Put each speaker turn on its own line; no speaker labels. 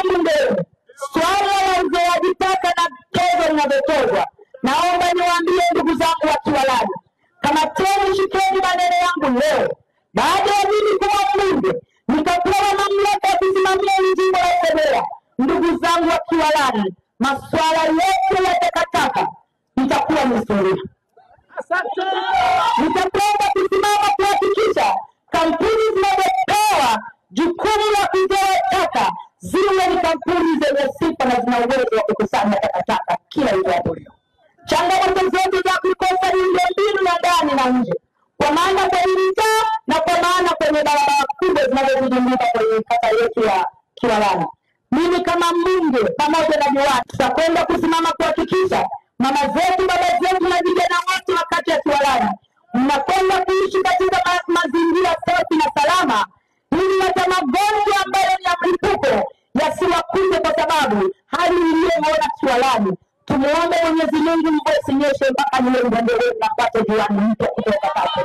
mbunge, swala la uzoaji taka na tozo linalotozwa, naomba niwaambie ndugu zangu wa Kiwalani, kama tena shikeni maneno yangu leo, baada ya mimi kuwa mbunge nikapewa mamlaka ya kusimamia jimbo la Ilemela. Ndugu zangu wa Kiwalani, masuala yote ya takataka itakuwa ni historia. Nitapenda kusimama kuhakikisha kampuni zinazopewa jukumu la kuzoa taka ziwe ni kampuni zenye sifa na zina uwezo wa kukusanya takataka kila itwapo. Changamoto zote za kukosa miundombinu ya ndani na nje, kwa maana kwenye mitaa na kwa maana kwenye barabara kubwa zinazozunguka kwenye kata yetu ya Kiwalani, mimi kama mbunge pamoja na diwani tutakwenda kusimama kuhakikisha mama zetu, baba zetu na vijana wote wa kata ya Kiwalani mnakwenda kuishi katika mazingira safi na salama, ili hata magonjwa ambayo ni ya mlipuko yasiwakute, kwa sababu hali iliyoona Kiwalani. Tumuombe Mwenyezi Mungu mvua isinyeshe mpaka niwe mgongoni na pate diwani mtu kutoka hapo.